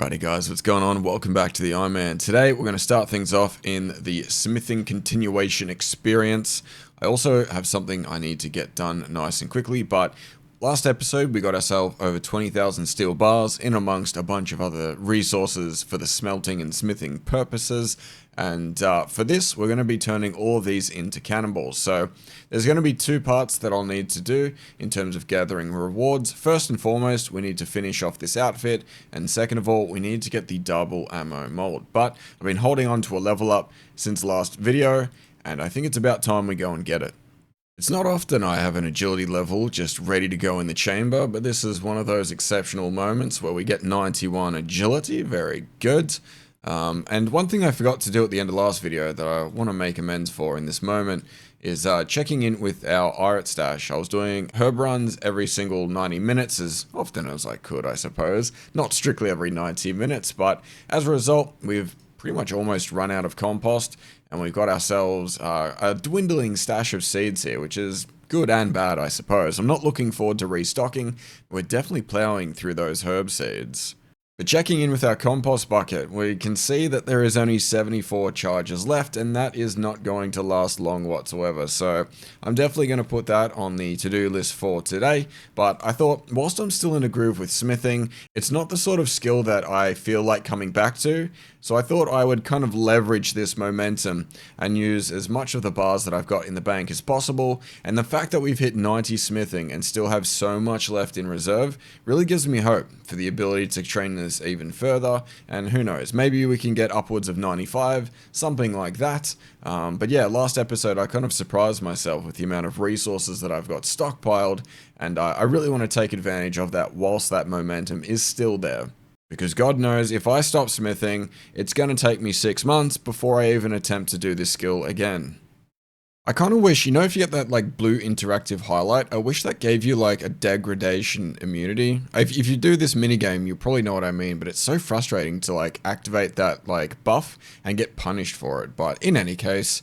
Righty guys, what's going on? Welcome back to the Ironman. Today we're going to start things off in the smithing continuation experience. I also have something I need to get done nice and quickly, but last episode we got ourselves over 20,000 steel bars in amongst a bunch of other resources for the smelting and smithing purposes. And for this, we're going to be turning all of these into cannonballs. So there's going to be two parts that I'll need to do in terms of gathering rewards. First and foremost, we need to finish off this outfit. And second of all, we need to get the double ammo mold. But I've been holding on to a level up since last video, and I think it's about time we go and get it. It's not often I have an agility level just ready to go in the chamber, but this is one of those exceptional moments where we get 91 agility. Very good. And one thing I forgot to do at the end of last video that I want to make amends for in this moment is checking in with our Iron stash. I was doing herb runs every single 90 minutes as often as I could, I suppose. Not strictly every 90 minutes, but as a result, we've pretty much almost run out of compost, and we've got ourselves a dwindling stash of seeds here, which is good and bad, I suppose. I'm not looking forward to restocking. We're definitely plowing through those herb seeds. But checking in with our compost bucket, we can see that there is only 74 charges left, and that is not going to last long whatsoever. So I'm definitely going to put that on the to-do list for today. But I thought, whilst I'm still in a groove with smithing, it's not the sort of skill that I feel like coming back to. So I thought I would kind of leverage this momentum and use as much of the bars that I've got in the bank as possible. And the fact that we've hit 90 smithing and still have so much left in reserve really gives me hope for the ability to train this even further. And who knows, maybe we can get upwards of 95, something like that. But yeah, last episode I kind of surprised myself with the amount of resources that I've got stockpiled. And I really want to take advantage of that whilst that momentum is still there. Because God knows, if I stop smithing, it's going to take me 6 months before I even attempt to do this skill again. I kind of wish, you know, if you get that like blue interactive highlight, I wish that gave you like a degradation immunity. If you do this minigame, you'll probably know what I mean, but it's so frustrating to like activate that like buff and get punished for it. But in any case,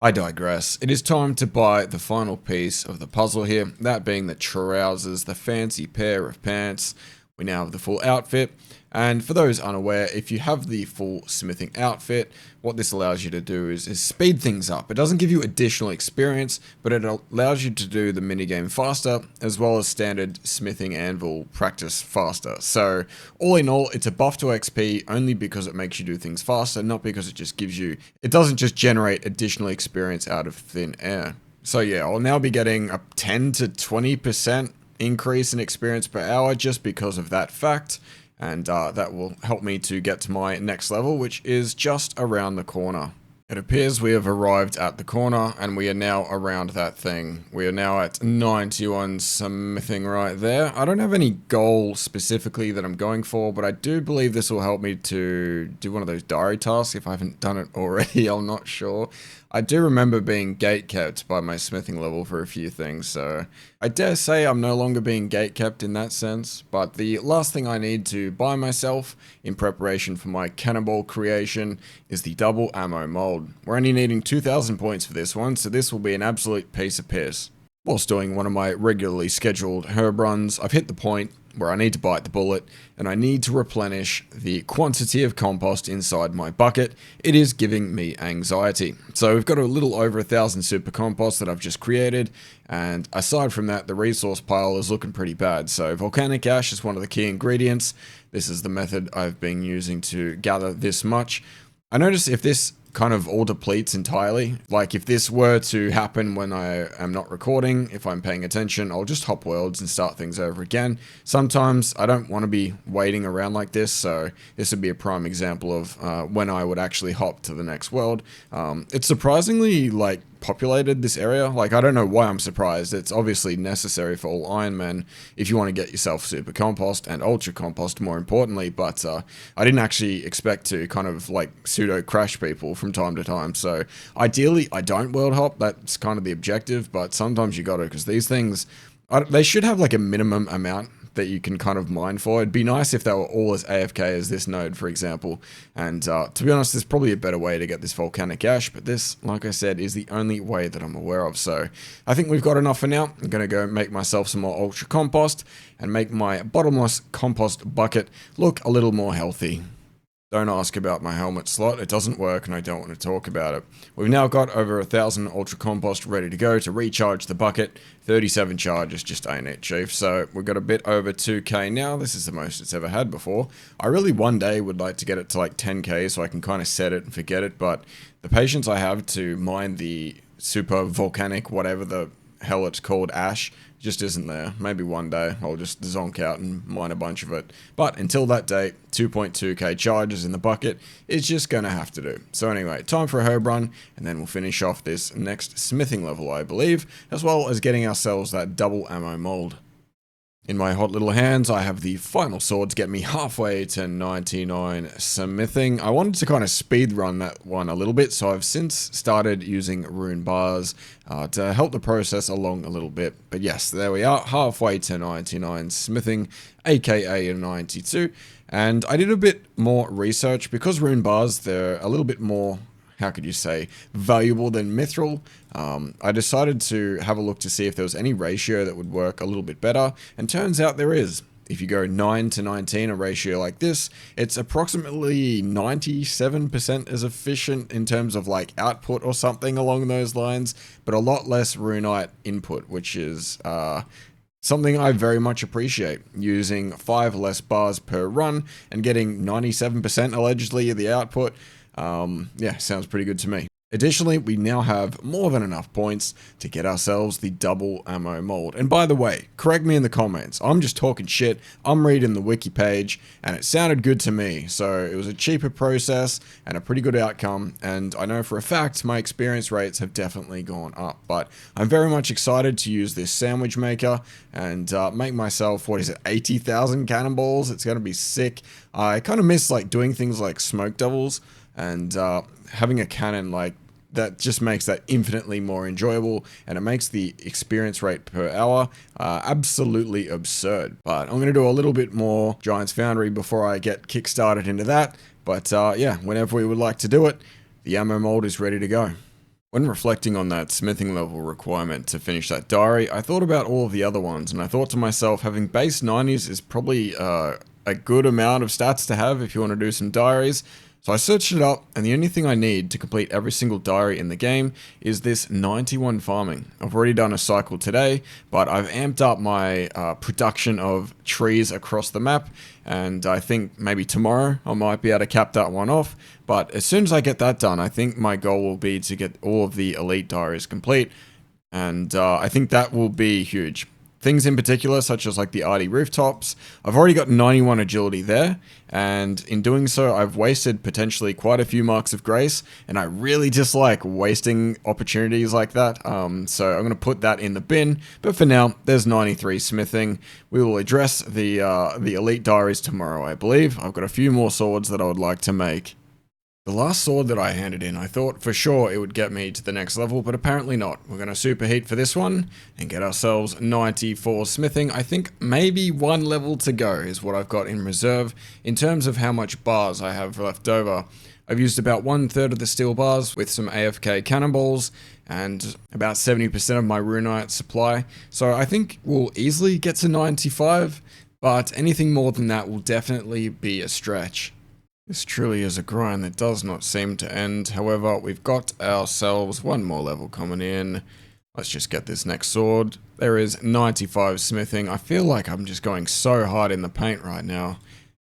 I digress. It is time to buy the final piece of the puzzle here, that being the trousers, the fancy pair of pants. We now have the full outfit. And for those unaware, if you have the full smithing outfit, what this allows you to do is speed things up. It doesn't give you additional experience, but it allows you to do the minigame faster, as well as standard smithing anvil practice faster. So all in all, it's a buff to XP only because it makes you do things faster, not because it just gives you, it doesn't just generate additional experience out of thin air. So yeah, I'll now be getting a 10 to 20% increase in experience per hour just because of that fact. And that will help me to get to my next level, which is just around the corner. It appears we have arrived at the corner, and we are now around that thing. We are now at 91 smithing right there. I don't have any goal specifically that I'm going for, but I do believe this will help me to do one of those diary tasks. If I haven't done it already, I'm not sure. I do remember being gatekept by my smithing level for a few things, so I dare say I'm no longer being gatekept in that sense. But the last thing I need to buy myself in preparation for my cannonball creation is the double ammo mold. We're only needing 2,000 points for this one, so this will be an absolute piece of piss. Whilst doing one of my regularly scheduled herb runs, I've hit the point where I need to bite the bullet, and I need to replenish the quantity of compost inside my bucket. It is giving me anxiety. So we've got a little over 1,000 super compost that I've just created, and aside from that, the resource pile is looking pretty bad. So volcanic ash is one of the key ingredients. This is the method I've been using to gather this much. I notice if this kind of all depletes entirely, like if this were to happen when I am not recording, if I'm paying attention, I'll just hop worlds and start things over again. Sometimes I don't want to be waiting around like this, so this would be a prime example of when I would actually hop to the next world. It's surprisingly like populated, this area. Like, I don't know why I'm surprised. It's obviously necessary for all Ironmen if you want to get yourself super compost and ultra compost more importantly, but I didn't actually expect to kind of like pseudo crash people from time to time. So ideally I don't world hop, that's kind of the objective, but sometimes you gotta, because these things, they should have like a minimum amount that you can kind of mine for. It'd be nice if they were all as AFK as this node, for example. And to be honest, there's probably a better way to get this volcanic ash, but this, like I said, is the only way that I'm aware of. So I think we've got enough for now. I'm going to go make myself some more ultra compost and make my bottomless compost bucket look a little more healthy. Don't ask about my helmet slot, it doesn't work and I don't want to talk about it. We've now got over 1,000 ultra compost ready to go to recharge the bucket. 37 charges just ain't it, chief. So we've got a bit over 2k now. This is the most it's ever had before. I really one day would like to get it to like 10k so I can kind of set it and forget it, but the patience I have to mine the super volcanic, whatever the hell it's called, ash, just isn't there. Maybe one day I'll just zonk out and mine a bunch of it. But until that day, 2.2k charges in the bucket is just going to have to do. So anyway, time for a herb run, and then we'll finish off this next smithing level, I believe, as well as getting ourselves that double ammo mold. In my hot little hands, I have the final sword to get me halfway to 99 smithing. I wanted to kind of speed run that one a little bit, so I've since started using rune bars to help the process along a little bit. But yes, there we are, halfway to 99 smithing, aka a 92. And I did a bit more research because rune bars, they're a little bit more, how could you say, valuable than mithril. I decided to have a look to see if there was any ratio that would work a little bit better, and turns out there is. If you go 9 to 19, a ratio like this, it's approximately 97% as efficient in terms of like output or something along those lines, but a lot less runite input, which is something I very much appreciate. Using 5 less bars per run and getting 97% allegedly of the output. Yeah, sounds pretty good to me. Additionally, we now have more than enough points to get ourselves the double ammo mold. And by the way, correct me in the comments, I'm just talking shit, I'm reading the wiki page, and it sounded good to me. So it was a cheaper process and a pretty good outcome, and I know for a fact my experience rates have definitely gone up. But I'm very much excited to use this sandwich maker and make myself, 80,000 cannonballs. It's going to be sick. I kind of miss like doing things like smoke doubles, and having a cannon like that just makes that infinitely more enjoyable, and it makes the experience rate per hour absolutely absurd. But I'm going to do a little bit more Giants Foundry before I get kickstarted into that. But yeah, whenever we would like to do it, the ammo mold is ready to go. When reflecting on that smithing level requirement to finish that diary, I thought about all of the other ones, and I thought to myself, having base 90s is probably a good amount of stats to have if you want to do some diaries. So I searched it up, and the only thing I need to complete every single diary in the game is this 91 farming. I've already done a cycle today, but I've amped up my production of trees across the map, and I think maybe tomorrow I might be able to cap that one off. But as soon as I get that done, I think my goal will be to get all of the elite diaries complete, and I think that will be huge. Things in particular, such as like the RD rooftops, I've already got 91 agility there, and in doing so, I've wasted potentially quite a few marks of grace, and I really dislike wasting opportunities like that, so I'm going to put that in the bin. But for now, there's 93 smithing. We will address the elite diaries tomorrow, I believe. I've got a few more swords that I would like to make. The last sword that I handed in, I thought for sure it would get me to the next level, but apparently not. We're going to superheat for this one and get ourselves 94 smithing. I think maybe one level to go is what I've got in reserve. In terms of how much bars I have left over, I've used about 1/3 of the steel bars with some AFK cannonballs and about 70% of my runite supply. So I think we'll easily get to 95, but anything more than that will definitely be a stretch. This truly is a grind that does not seem to end. However, we've got ourselves one more level coming in. Let's just get this next sword. There is 95 smithing. I feel like I'm just going so hard in the paint right now.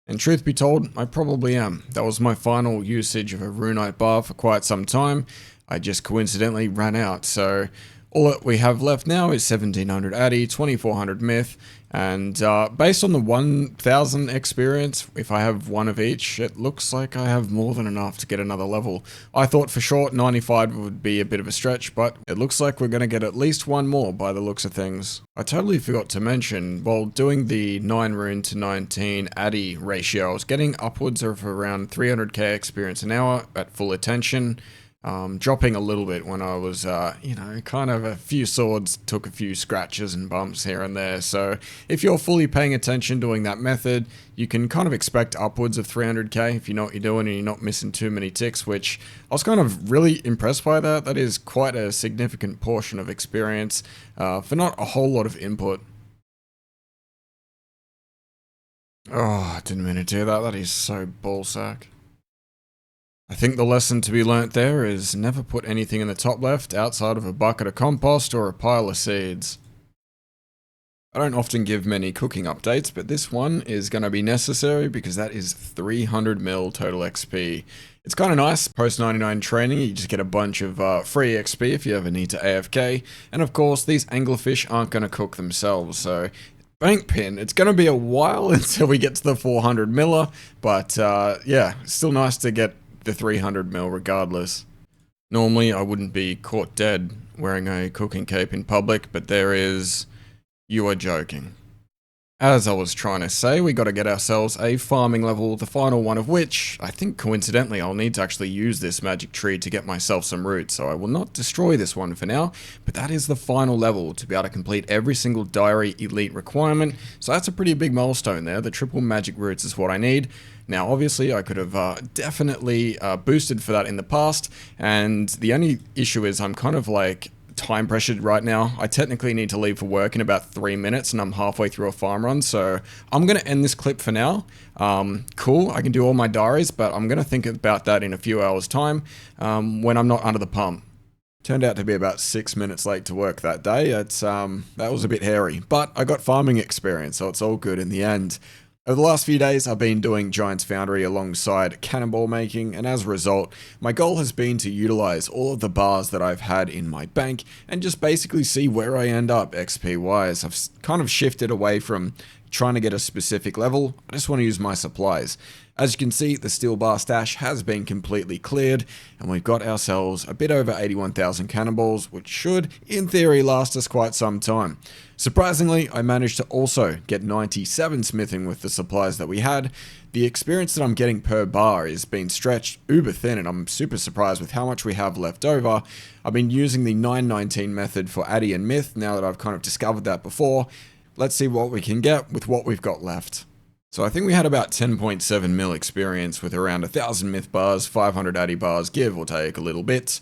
And truth be told, I probably am. That was my final usage of a runite bar for quite some time. I just coincidentally ran out. So all that we have left now is 1700 ADI, 2400 myth, and based on the 1000 experience, if I have one of each, it looks like I have more than enough to get another level. I thought for sure 95 would be a bit of a stretch, but it looks like we're going to get at least one more by the looks of things. I totally forgot to mention, while doing the 9 rune to 19 ADI ratio, I was getting upwards of around 300k experience an hour at full attention. dropping a little bit when I was, kind of a few swords took a few scratches and bumps here and there. So if you're fully paying attention doing that method, you can kind of expect upwards of 300k if you know what you're doing and you're not missing too many ticks, which I was kind of really impressed by that. That is quite a significant portion of experience for not a whole lot of input. Oh, I didn't mean to do that. That is so ballsack. I think the lesson to be learnt there is never put anything in the top left outside of a bucket of compost or a pile of seeds. I don't often give many cooking updates, but this one is going to be necessary because that is 300 mil total XP. It's kind of nice, post 99 training, you just get a bunch of free XP if you ever need to AFK, and of course these anglerfish aren't going to cook themselves, so bank pin, it's going to be a while until we get to the 400 miller, but yeah, still nice to get the 300 mil regardless. Normally I wouldn't be caught dead wearing a cooking cape in public, but there is... You are joking. As I was trying to say, we got to get ourselves a farming level, the final one of which, I think coincidentally, I'll need to actually use this magic tree to get myself some roots, so I will not destroy this one for now, but that is the final level to be able to complete every single diary elite requirement, so that's a pretty big milestone there. The triple magic roots is what I need. Now obviously I could have definitely boosted for that in the past, and the only issue is I'm kind of like time pressured right now. I technically need to leave for work in about 3 minutes and I'm halfway through a farm run, so I'm going to end this clip for now. Cool, I can do all my diaries, but I'm going to think about that in a few hours time when I'm not under the pump. Turned out to be about 6 minutes late to work that day. That was a bit hairy, but I got farming experience, so it's all good in the end. Over the last few days, I've been doing Giant's Foundry alongside cannonball making, and as a result, my goal has been to utilize all of the bars that I've had in my bank and just basically see where I end up XP-wise. I've kind of shifted away from trying to get a specific level. I just want to use my supplies. As you can see, the steel bar stash has been completely cleared, and we've got ourselves a bit over 81,000 cannonballs, which should, in theory, last us quite some time. Surprisingly, I managed to also get 97 smithing with the supplies that we had. The experience that I'm getting per bar is being stretched uber thin, and I'm super surprised with how much we have left over. I've been using the 919 method for Addy and Myth now that I've kind of discovered that before. Let's see what we can get with what we've got left. So I think we had about 10.7 mil experience with around 1,000 myth bars, 500 addy bars, give or take a little bit.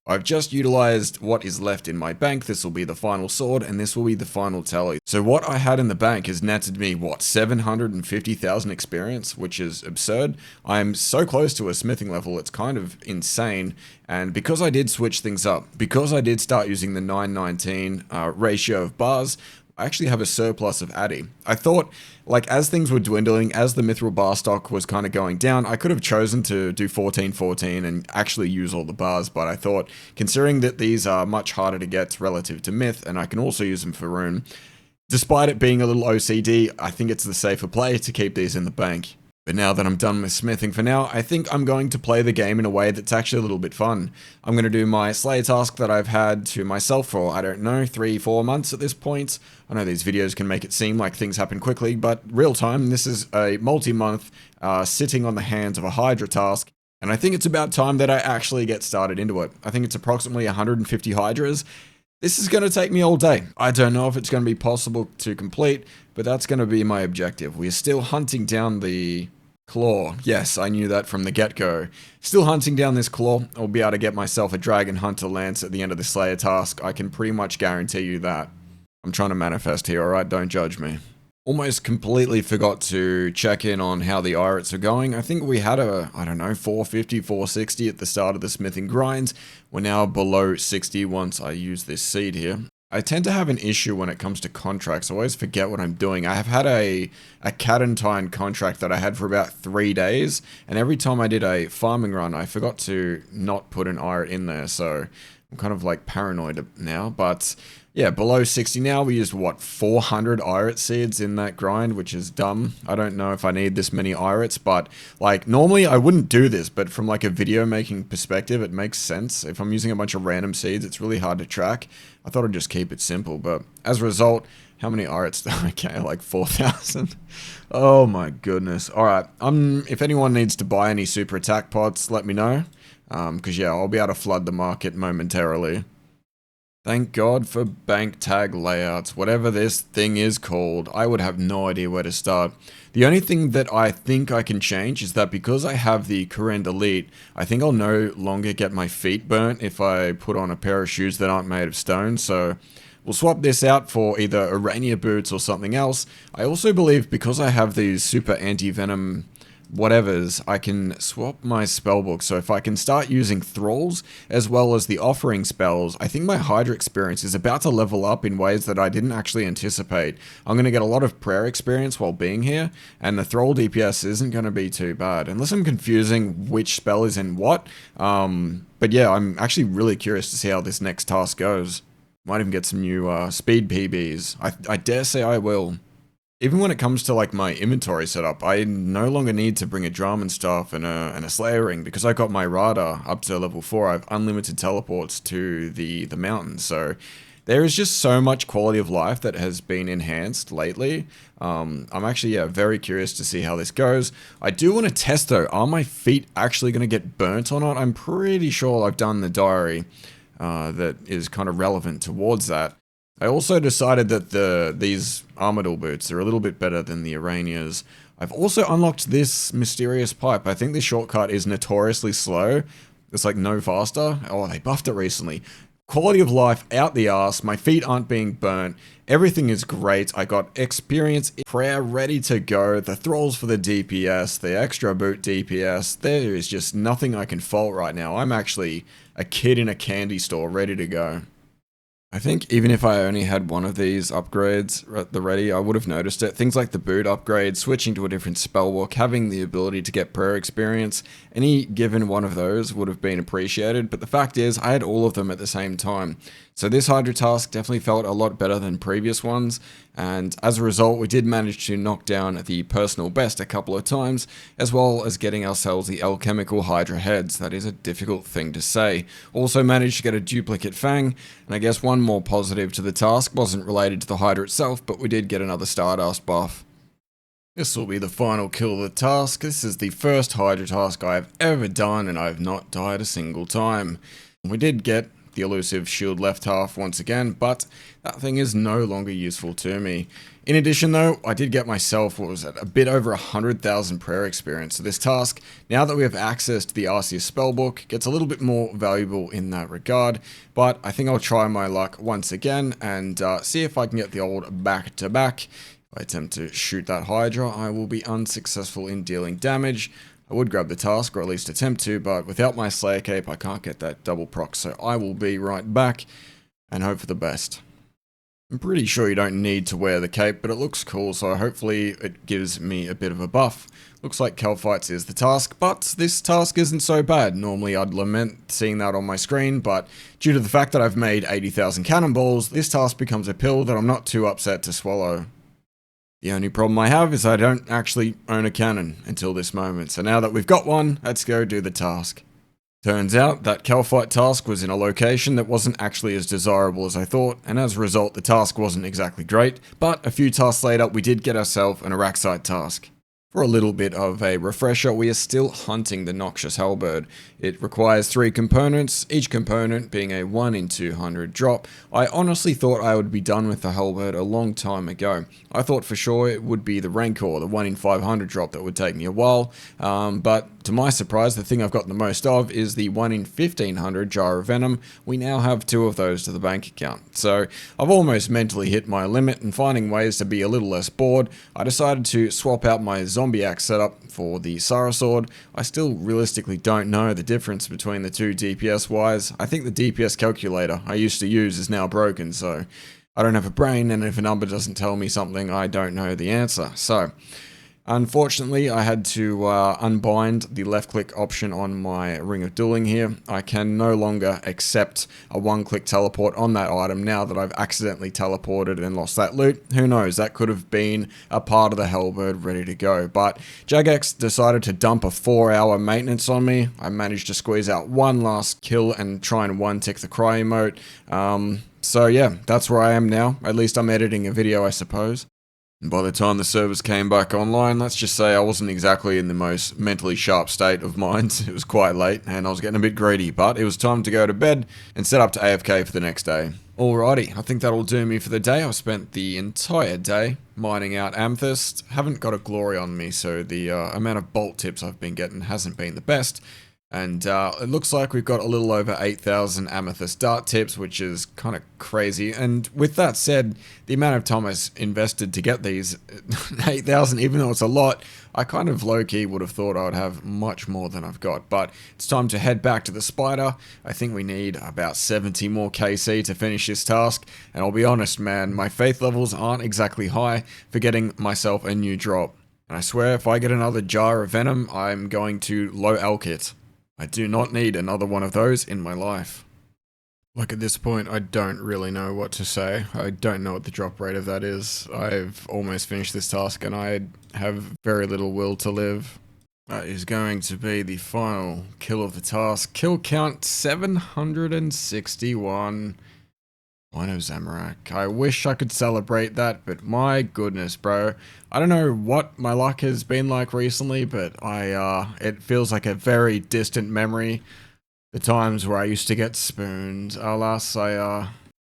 I've just utilized what is left in my bank. This will be the final sword, and this will be the final tally. So what I had in the bank has netted me, what, 750,000 experience, which is absurd. I'm so close to a smithing level, it's kind of insane. And because I did switch things up, because I did start using the 919 ratio of bars, I actually have a surplus of addy. I thought, like, as things were dwindling, as the mithril bar stock was kind of going down, I could have chosen to do 1414 and actually use all the bars, but I thought, considering that these are much harder to get relative to myth, and I can also use them for rune, despite it being a little OCD, I think it's the safer play to keep these in the bank. But now that I'm done with smithing for now, I think I'm going to play the game in a way that's actually a little bit fun. I'm going to do my Slayer task that I've had to myself for, I don't know, 3-4 months at this point. I know these videos can make it seem like things happen quickly, but real time, this is a multi-month sitting on the hands of a Hydra task. And I think it's about time that I actually get started into it. I think it's approximately 150 Hydras. This is going to take me all day. I don't know if it's going to be possible to complete, but that's going to be my objective. We're still hunting down the claw. Yes, I knew that from the get-go. Still hunting down this claw. I'll be able to get myself a Dragon Hunter Lance at the end of the Slayer task. I can pretty much guarantee you that. I'm trying to manifest here, alright? Don't judge me. Almost completely forgot to check in on how the IRITs are going. I think we had I don't know, 450, 460 at the start of the smithing grinds. We're now below 60 once I use this seed here. I tend to have an issue when it comes to contracts. I always forget what I'm doing. I have had a Cadentine contract that I had for about 3 days, and every time I did a farming run, I forgot to not put an IRIT in there, so I'm kind of like paranoid now, but yeah, below 60 now. We used, what, 400 IRIT seeds in that grind, which is dumb. I don't know if I need this many IRITs, but, like, normally I wouldn't do this, but from, like, a video making perspective, it makes sense. If I'm using a bunch of random seeds, it's really hard to track. I thought I'd just keep it simple, but as a result, how many IRITs? Okay, like 4,000. Oh my goodness. Alright, if anyone needs to buy any super attack pots, let me know. because yeah, I'll be able to flood the market momentarily. Thank God for bank tag layouts, whatever this thing is called. I would have no idea where to start. The only thing that I think I can change is that because I have the Konar Elite, I think I'll no longer get my feet burnt if I put on a pair of shoes that aren't made of stone, so we'll swap this out for either Arania boots or something else. I also believe because I have these super anti-venom whatevers, I can swap my spellbook. So if I can start using thralls as well as the offering spells, I think my Hydra experience is about to level up in ways that I didn't actually anticipate. I'm going to get a lot of prayer experience while being here, and the thrall DPS isn't going to be too bad, unless I'm confusing which spell is in what. But yeah, I'm actually really curious to see how this next task goes. Might even get some new speed PBs. I dare say I will. Even when it comes to like my inventory setup, I no longer need to bring a drum and stuff and a slayer ring because I got my radar up to level 4. I have unlimited teleports to the mountains, so there is just so much quality of life that has been enhanced lately. I'm actually very curious to see how this goes. I do want to test though, are my feet actually going to get burnt or not? I'm pretty sure I've done the diary that is kind of relevant towards that. I also decided that these Armadillo boots are a little bit better than the Aranias. I've also unlocked this mysterious pipe. I think this shortcut is notoriously slow. It's like no faster. Oh, they buffed it recently. Quality of life out the arse. My feet aren't being burnt. Everything is great. I got experience, prayer ready to go. The thralls for the DPS, the extra boot DPS. There is just nothing I can fault right now. I'm actually a kid in a candy store ready to go. I think even if I only had one of these upgrades at the ready, I would have noticed it. Things like the boot upgrade, switching to a different spellbook, having the ability to get prayer experience, any given one of those would have been appreciated, but the fact is, I had all of them at the same time. So this Hydra task definitely felt a lot better than previous ones, and as a result, we did manage to knock down the personal best a couple of times, as well as getting ourselves the alchemical Hydra heads. That is a difficult thing to say. Also managed to get a duplicate fang, and I guess one more positive to the task wasn't related to the Hydra itself, but we did get another Stardust buff. This will be the final kill of the task. This is the first Hydra task I have ever done, and I have not died a single time. We did get the elusive shield left half once again, but that thing is no longer useful to me. In addition though, I did get myself, what was it, a bit over 100,000 prayer experience. So this task, now that we have access to the Arceus spellbook, gets a little bit more valuable in that regard, but I think I'll try my luck once again and see if I can get the old back-to-back. If I attempt to shoot that Hydra, I will be unsuccessful in dealing damage. I would grab the task, or at least attempt to, but without my Slayer Cape, I can't get that double proc, so I will be right back and hope for the best. I'm pretty sure you don't need to wear the cape, but it looks cool, so hopefully it gives me a bit of a buff. Looks like Calphites is the task, but this task isn't so bad. Normally I'd lament seeing that on my screen, but due to the fact that I've made 80,000 cannonballs, this task becomes a pill that I'm not too upset to swallow. The only problem I have is I don't actually own a cannon until this moment, so now that we've got one, let's go do the task. Turns out that Calphite task was in a location that wasn't actually as desirable as I thought, and as a result the task wasn't exactly great, but a few tasks later we did get ourselves an Araxxor task. For a little bit of a refresher, we are still hunting the Noxious Halberd. It requires 3 components, each component being a 1 in 200 drop. I honestly thought I would be done with the Halberd a long time ago. I thought for sure it would be the Rancor, the 1 in 500 drop that would take me a while, but to my surprise, the thing I've got the most of is the 1 in 1500 Jar of Venom. We now have 2 of those to the bank account. So I've almost mentally hit my limit, and finding ways to be a little less bored, I decided to swap out my Zombie Axe setup for the Sarah Sword. I still realistically don't know the difference between the two DPS wise. I think the DPS calculator I used to use is now broken, so I don't have a brain, and if a number doesn't tell me something, I don't know the answer. So unfortunately, I had to unbind the left-click option on my Ring of Dueling here. I can no longer accept a one-click teleport on that item now that I've accidentally teleported and lost that loot. Who knows, that could have been a part of the Halberd ready to go. But Jagex decided to dump a 4-hour maintenance on me. I managed to squeeze out one last kill and try and one-tick the cry emote. So yeah, that's where I am now. At least I'm editing a video, I suppose. And by the time the servers came back online, let's just say I wasn't exactly in the most mentally sharp state of mind. It was quite late and I was getting a bit greedy, but it was time to go to bed and set up to AFK for the next day. Alrighty, I think that'll do me for the day. I've spent the entire day mining out Amethyst. Haven't got a glory on me, so the amount of bolt tips I've been getting hasn't been the best. And it looks like we've got a little over 8,000 Amethyst dart tips, which is kind of crazy. And with that said, the amount of time I invested to get these 8,000, even though it's a lot, I kind of low-key would have thought I would have much more than I've got. But it's time to head back to the spider. I think we need about 70 more KC to finish this task. And I'll be honest, man, my faith levels aren't exactly high for getting myself a new drop. And I swear, if I get another jar of venom, I'm going to low alk it. I do not need another one of those in my life. Like, at this point, I don't really know what to say. I don't know what the drop rate of that is. I've almost finished this task and I have very little will to live. That is going to be the final kill of the task. Kill count 761. I know Zamorak. I wish I could celebrate that, but my goodness, bro. I don't know what my luck has been like recently, but it feels like a very distant memory. The times where I used to get spooned. Alas, I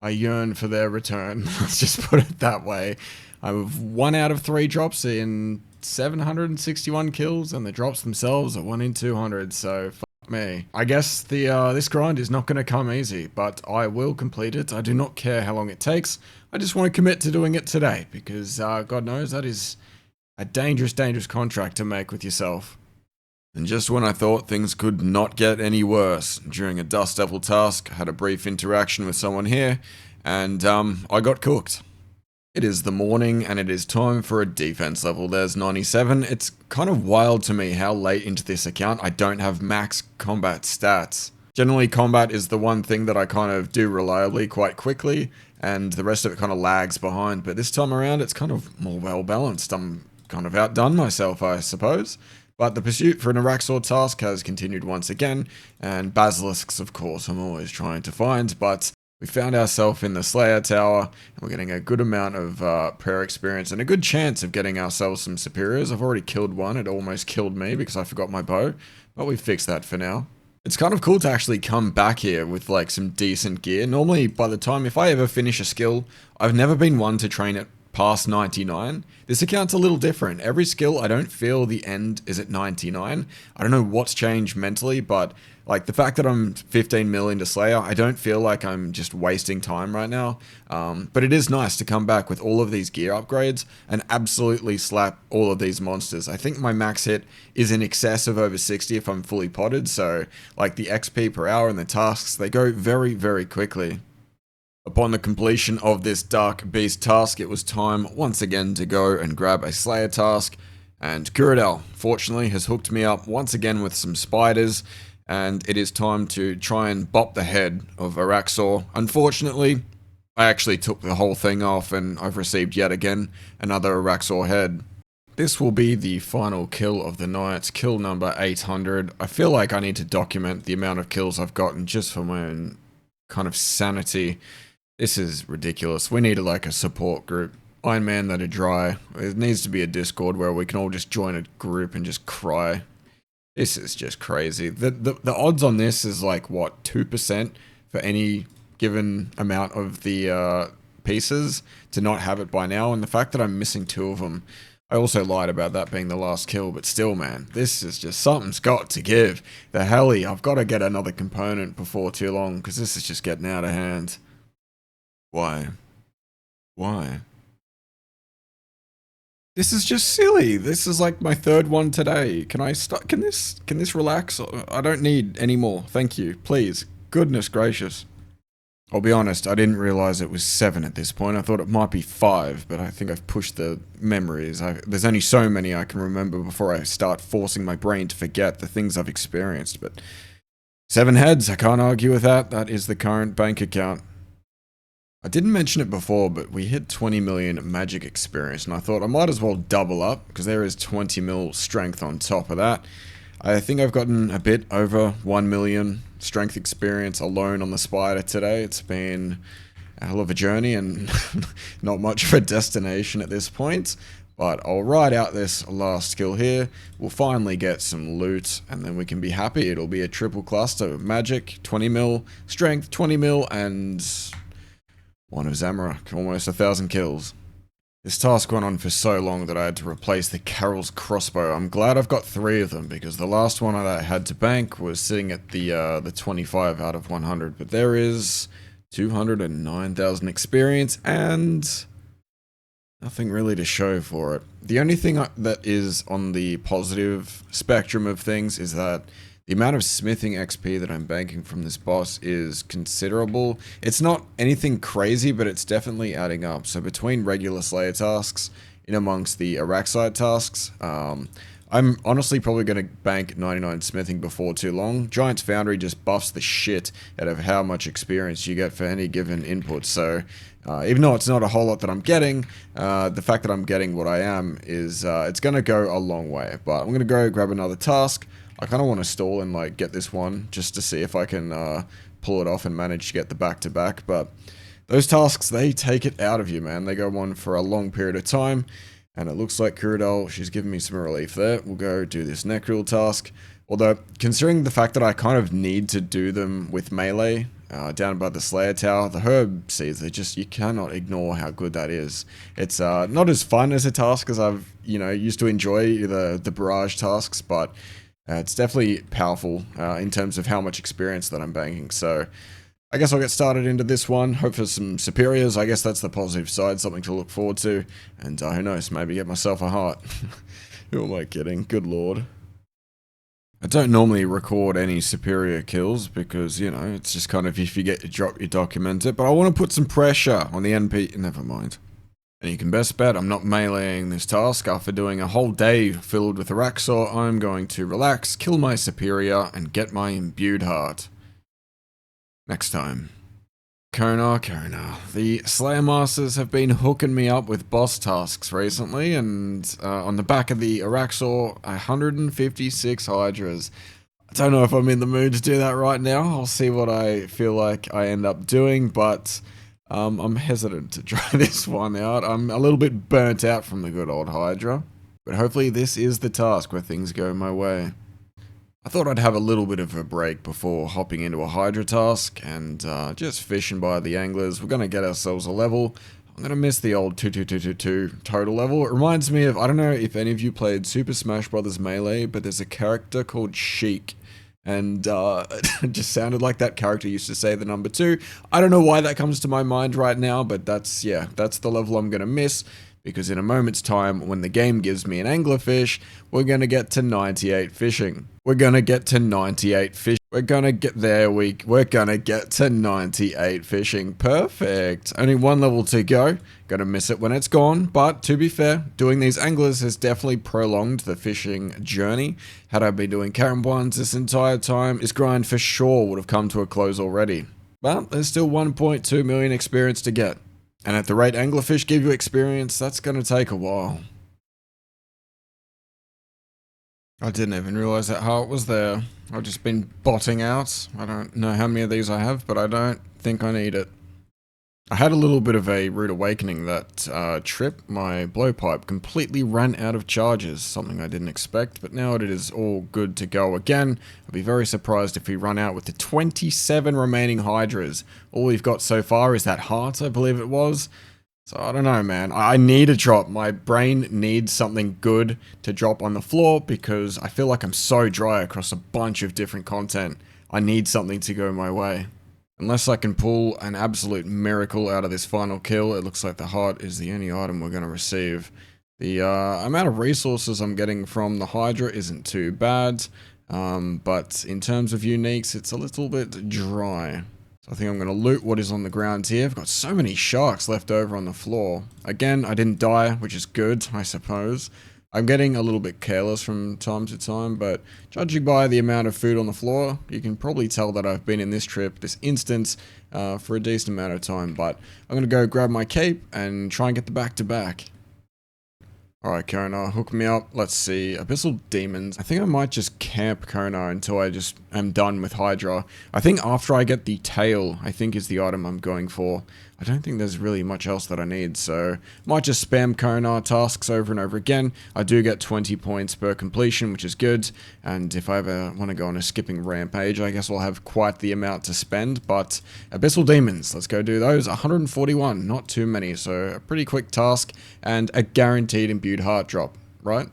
yearn for their return. Let's just put it that way. I've 1 out of 3 drops in 761 kills, and the drops themselves are 1 in 200, so me. I guess this grind is not going to come easy, but I will complete it. I do not care how long it takes. I just want to commit to doing it today, because God knows that is a dangerous, dangerous contract to make with yourself. And just when I thought things could not get any worse, during a Dust Devil task, I had a brief interaction with someone here, and I got cooked. It is the morning, and it is time for a defense level. There's 97. It's kind of wild to me how late into this account I don't have max combat stats. Generally, combat is the one thing that I kind of do reliably quite quickly, and the rest of it kind of lags behind. But this time around, it's kind of more well-balanced. I'm kind of outdone myself, I suppose. But the pursuit for an Araxxor task has continued once again, and basilisks, of course, I'm always trying to find, but we found ourselves in the Slayer Tower, and we're getting a good amount of prayer experience and a good chance of getting ourselves some superiors. I've already killed one. It almost killed me because I forgot my bow, but we fixed that for now. It's kind of cool to actually come back here with like some decent gear. Normally, by the time, if I ever finish a skill, I've never been one to train it past 99. This account's a little different. Every skill, I don't feel the end is at 99. I don't know what's changed mentally, but like the fact that I'm 15 mil into Slayer, I don't feel like I'm just wasting time right now. But it is nice to come back with all of these gear upgrades and absolutely slap all of these monsters. I think my max hit is in excess of over 60 if I'm fully potted, so like the XP per hour and the tasks, they go very, very quickly. Upon the completion of this Dark Beast task, it was time once again to go and grab a Slayer task, and Kuradel, fortunately, has hooked me up once again with some spiders, and it is time to try and bop the head of Araxxor. Unfortunately, I actually took the whole thing off, and I've received yet again another Araxxor head. This will be the final kill of the night, kill number 800. I feel like I need to document the amount of kills I've gotten just for my own kind of sanity. This is ridiculous. We need like a support group. Ironman that are dry. It needs to be a Discord where we can all just join a group and just cry. This is just crazy. The odds on this is like, what, 2% for any given amount of the pieces to not have it by now. And the fact that I'm missing 2 of them, I also lied about that being the last kill, but still, man, this is just something's got to give. The heli, I've got to get another component before too long because this is just getting out of hand. Why? Why? This is just silly. This is like my 3rd one today. Can I start? Can this relax? I don't need any more. Thank you. Please. Goodness gracious. I'll be honest, I didn't realize it was 7 at this point. I thought it might be 5, but I think I've pushed the memories. There's only so many I can remember before I start forcing my brain to forget the things I've experienced. But 7 heads, I can't argue with that. That is the current bank account. I didn't mention it before, but we hit 20 million magic experience, and I thought I might as well double up, because there is 20 mil strength on top of that. I think I've gotten a bit over 1 million strength experience alone on the spider today. It's been a hell of a journey and not much of a destination at this point. But I'll ride out this last skill here. We'll finally get some loot, and then we can be happy. It'll be a triple cluster. Magic, 20 mil, strength, 20 mil, and one of Zamorak. Almost 1,000 kills. This task went on for so long that I had to replace the Carol's crossbow. I'm glad I've got 3 of them, because the last one that I had to bank was sitting at the 25 out of 100. But there is 209,000 experience, and nothing really to show for it. The only thing that is on the positive spectrum of things is that the amount of smithing XP that I'm banking from this boss is considerable. It's not anything crazy, but it's definitely adding up. So between regular Slayer tasks, in amongst the Araxxor tasks, I'm honestly probably going to bank 99 smithing before too long. Giant's Foundry just buffs the shit out of how much experience you get for any given input. So even though it's not a whole lot that I'm getting, the fact that I'm getting what I am is it's going to go a long way. But I'm going to go grab another task. I kind of want to stall and like get this one just to see if I can pull it off and manage to get the back-to-back. But those tasks, they take it out of you, man. They go on for a long period of time. And it looks like Kuradal, she's giving me some relief there. We'll go do this Necril task. Although, considering the fact that I kind of need to do them with melee, down by the Slayer Tower, the herb seeds, they just, you cannot ignore how good that is. It's not as fun as a task as I've, used to enjoy the barrage tasks, but it's definitely powerful in terms of how much experience that I'm banking. So I guess I'll get started into this one, hope for some superiors. I guess that's the positive side, something to look forward to. And who knows, maybe get myself a heart. Who am I kidding? Good lord. I don't normally record any superior kills because, it's just kind of if you get your drop, you document it. But I want to put some pressure on the NP. Never mind. And you can best bet I'm not meleeing this task. After doing a whole day filled with Araxxor, I'm going to relax, kill my superior, and get my imbued heart. Next time. Konar. The Slayer Masters have been hooking me up with boss tasks recently, and on the back of the Araxxor, 156 Hydras. I don't know if I'm in the mood to do that right now. I'll see what I feel like I end up doing, but I'm hesitant to try this one out. I'm a little bit burnt out from the good old Hydra, but hopefully this is the task where things go my way. I thought I'd have a little bit of a break before hopping into a Hydra task and just fishing by the anglers. We're going to get ourselves a level. I'm going to miss the old 2222 total level. It reminds me of, I don't know if any of you played Super Smash Bros. Melee, but there's a character called Sheik. And it just sounded like that character used to say the number 2. I don't know why that comes to my mind right now, but that's the level I'm going to miss. Because in a moment's time, when the game gives me an anglerfish, we're going to get to 98 fishing. We're going to get to 98 fish. We're going to get there. We're going to get to 98 fishing. Perfect. Only one level to go. Going to miss it when it's gone. But to be fair, doing these anglers has definitely prolonged the fishing journey. Had I been doing Karambwans this entire time, this grind for sure would have come to a close already. But there's still 1.2 million experience to get. And at the rate anglerfish give you experience, that's going to take a while. I didn't even realize that heart was there. I've just been botting out. I don't know how many of these I have, but I don't think I need it. I had a little bit of a rude awakening that trip. My blowpipe completely ran out of charges, something I didn't expect, but now it is all good to go again. I'd be very surprised if we run out with the 27 remaining Hydras. All we've got so far is that heart, I believe it was. So I don't know, man. I need a drop. My brain needs something good to drop on the floor because I feel like I'm so dry across a bunch of different content. I need something to go my way. Unless I can pull an absolute miracle out of this final kill, it looks like the heart is the only item we're going to receive. The amount of resources I'm getting from the Hydra isn't too bad, but in terms of uniques, it's a little bit dry. So I think I'm going to loot what is on the ground here. I've got so many sharks left over on the floor. Again, I didn't die, which is good, I suppose. I'm getting a little bit careless from time to time, but judging by the amount of food on the floor, you can probably tell that I've been in this instance, for a decent amount of time. But I'm going to go grab my cape and try and get the back-to-back. Alright, Konar, hook me up. Let's see. Abyssal Demons. I think I might just camp Konar until I just am done with Hydra. I think after I get the tail, I think is the item I'm going for. I don't think there's really much else that I need, so might just spam Konar tasks over and over again. I do get 20 points per completion, which is good, and if I ever want to go on a skipping rampage, I guess I'll have quite the amount to spend, but Abyssal Demons, let's go do those. 141, not too many, so a pretty quick task, and a guaranteed imbued heart drop, right?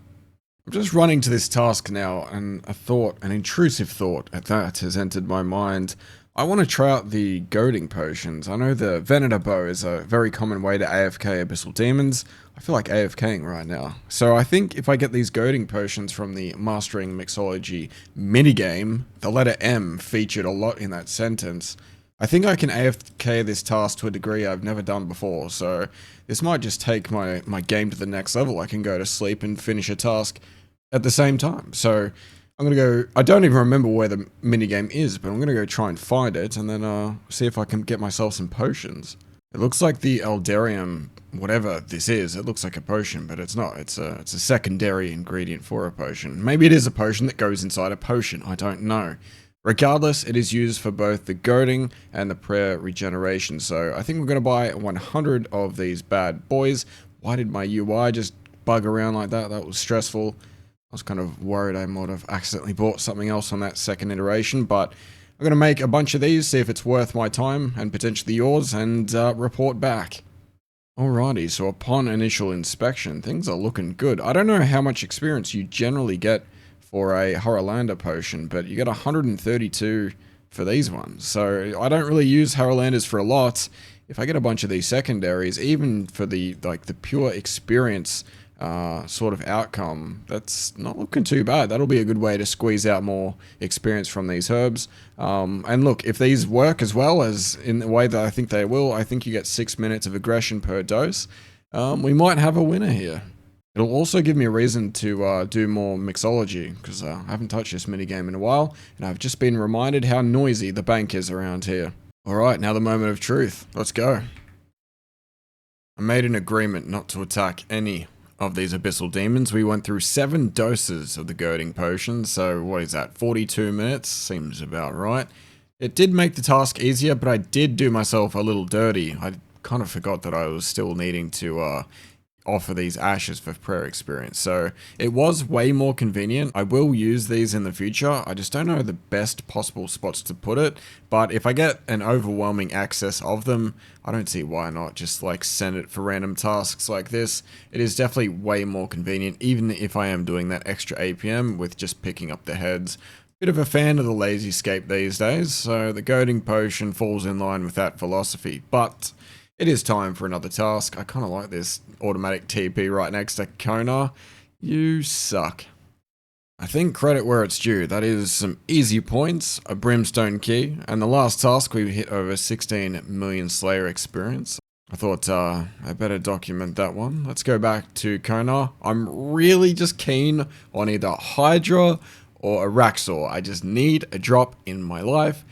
I'm just running to this task now, and a thought, an intrusive thought at that has entered my mind. I want to try out the goading potions. I know the Venator bow is a very common way to AFK Abyssal Demons. I feel like AFKing right now. So I think if I get these goading potions from the Mastering Mixology minigame, the letter M featured a lot in that sentence. I think I can AFK this task to a degree I've never done before, so this might just take my game to the next level. I can go to sleep and finish a task at the same time. So I'm going to go, I don't even remember where the minigame is, but I'm going to go try and find it, and then see if I can get myself some potions. It looks like the Eldarium, whatever this is, it looks like a potion, but it's not. It's a secondary ingredient for a potion. Maybe it is a potion that goes inside a potion, I don't know. Regardless, it is used for both the goading and the prayer regeneration, so I think we're going to buy 100 of these bad boys. Why did my UI just bug around like that? That was stressful. I was kind of worried I might have accidentally bought something else on that second iteration, but I'm going to make a bunch of these, see if it's worth my time and potentially yours, and report back. Alrighty, so upon initial inspection, things are looking good. I don't know how much experience you generally get for a Horrorlander potion, but you get 132 for these ones. So I don't really use Horrorlanders for a lot. If I get a bunch of these secondaries, even for the pure experience sort of outcome, that's not looking too bad. That'll be a good way to squeeze out more experience from these herbs. And look, if these work as well as in the way that I think they will, I think you get 6 minutes of aggression per dose. We might have a winner here. It'll also give me a reason to do more mixology, because I haven't touched this minigame in a while, and I've just been reminded how noisy the bank is around here. Alright, now the moment of truth. Let's go. I made an agreement not to attack any of these Abyssal Demons. We went through 7 doses of the goading potion, so what is that, 42 minutes? Seems about right. It did make the task easier, but I did do myself a little dirty. I kind of forgot that I was still needing to offer these ashes for prayer experience, so it was way more convenient. I will use these in the future. I just don't know the best possible spots to put it, but if I get an overwhelming access of them, I don't see why not just like send it for random tasks like this. It is definitely way more convenient, even if I am doing that extra APM with just picking up the heads. Bit of a fan of the lazy scape these days, so the goading potion falls in line with that philosophy, but it is time for another task. I kind of like this automatic TP right next to Konar. You suck. I think credit where it's due. That is some easy points, a brimstone key, and the last task we hit over 16 million Slayer experience. I thought I better document that one. Let's go back to Konar. I'm really just keen on either Hydra or Araxxor. I just need a drop in my life.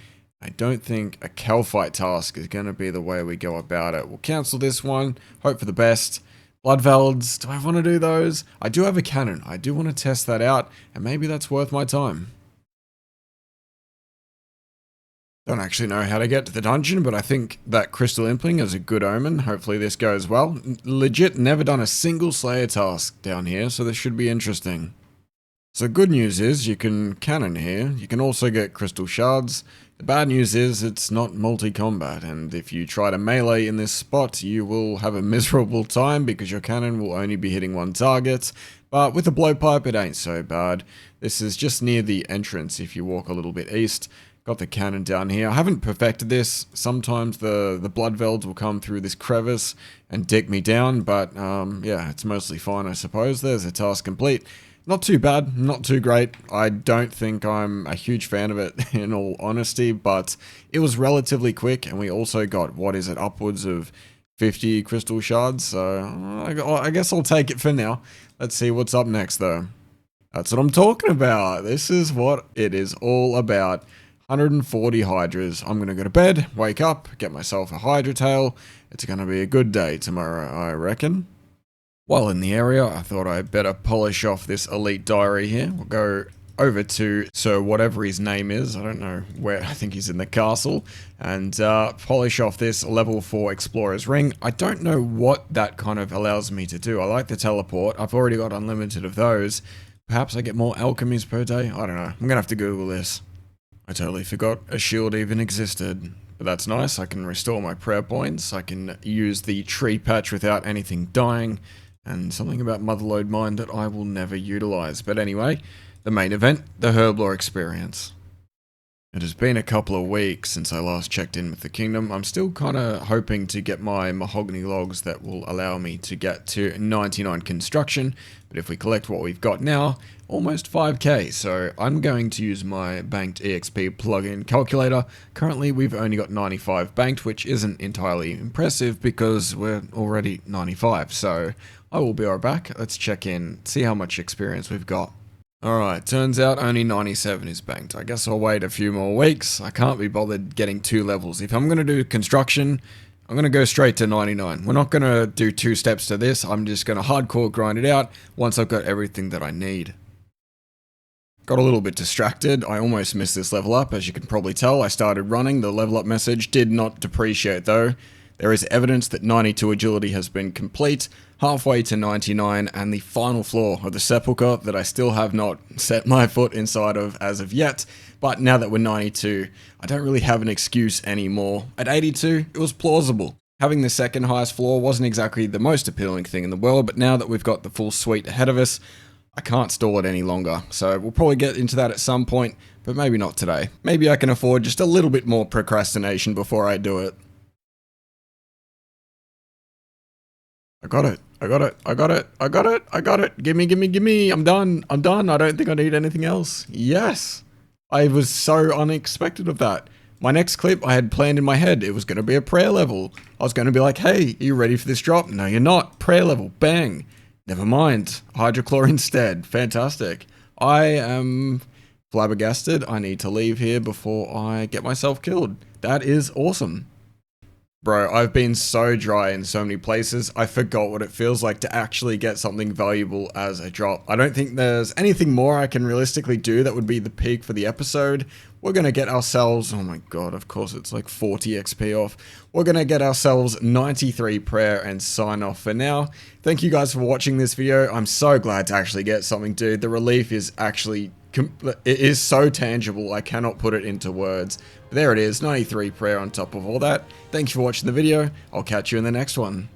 I don't think a Calphite task is going to be the way we go about it. We'll cancel this one, hope for the best. Blood Valds, do I want to do those? I do have a cannon. I do want to test that out, and maybe that's worth my time. Don't actually know how to get to the dungeon, but I think that Crystal Impling is a good omen. Hopefully this goes well. Legit never done a single Slayer task down here, so this should be interesting. So good news is you can cannon here. You can also get crystal shards. The bad news is it's not multi-combat, and if you try to melee in this spot, you will have a miserable time because your cannon will only be hitting one target. But with a blowpipe, it ain't so bad. This is just near the entrance if you walk a little bit east. Got the cannon down here. I haven't perfected this. Sometimes the blood velds will come through this crevice and dick me down, but yeah, it's mostly fine, I suppose. There's a task complete. Not too bad, not too great. I don't think I'm a huge fan of it, in all honesty, but it was relatively quick, and we also got, what is it, upwards of 50 crystal shards, so I guess I'll take it for now. Let's see what's up next, though. That's what I'm talking about. This is what it is all about. 140 Hydras. I'm going to go to bed, wake up, get myself a Hydra tail. It's going to be a good day tomorrow, I reckon. While in the area, I thought I'd better polish off this elite diary here. We'll go over to Sir whatever his name is, I don't know where, I think he's in the castle, and polish off this level 4 explorer's ring. I don't know what that kind of allows me to do. I like the teleport, I've already got unlimited of those. Perhaps I get more alchemies per day, I don't know, I'm gonna have to Google this. I totally forgot a shield even existed, but that's nice. I can restore my prayer points, I can use the tree patch without anything dying, and something about Motherlode Mine that I will never utilize. But anyway, the main event, the Herblore experience. It has been a couple of weeks since I last checked in with the kingdom. I'm still kind of hoping to get my mahogany logs that will allow me to get to 99 construction, but if we collect what we've got now, almost 5k, so I'm going to use my banked EXP plugin calculator. Currently we've only got 95 banked, which isn't entirely impressive because we're already 95, so I will be right back. Let's check in, see how much experience we've got. Alright, turns out only 97 is banked. I guess I'll wait a few more weeks. I can't be bothered getting 2 levels. If I'm going to do construction, I'm going to go straight to 99. We're not going to do 2 steps to this. I'm just going to hardcore grind it out once I've got everything that I need. Got a little bit distracted. I almost missed this level up. As you can probably tell, I started running. The level up message did not depreciate though. There is evidence that 92 agility has been complete, halfway to 99, and the final floor of the sepulchre that I still have not set my foot inside of as of yet. But now that we're 92, I don't really have an excuse anymore. At 82, it was plausible. Having the second highest floor wasn't exactly the most appealing thing in the world, but now that we've got the full suite ahead of us, I can't stall it any longer. So we'll probably get into that at some point, but maybe not today. Maybe I can afford just a little bit more procrastination before I do it. I got it. I got it. I got it. I got it. I got it. Gimme, gimme, gimme. I'm done. I'm done. I don't think I need anything else. Yes. I was so unexpected of that. My next clip I had planned in my head. It was going to be a prayer level. I was going to be like, hey, are you ready for this drop? No, you're not. Prayer level. Bang. Never mind. Hydrochlor instead. Fantastic. I am flabbergasted. I need to leave here before I get myself killed. That is awesome. Bro, I've been so dry in so many places, I forgot what it feels like to actually get something valuable as a drop. I don't think there's anything more I can realistically do that would be the peak for the episode. We're gonna get ourselves, oh my god, of course it's like 40 XP off. We're gonna get ourselves 93 prayer and sign off for now. Thank you guys for watching this video. I'm so glad to actually get something, dude. The relief is actually, it is so tangible, I cannot put it into words. But there it is, 93 prayer on top of all that. Thank you for watching the video. I'll catch you in the next one.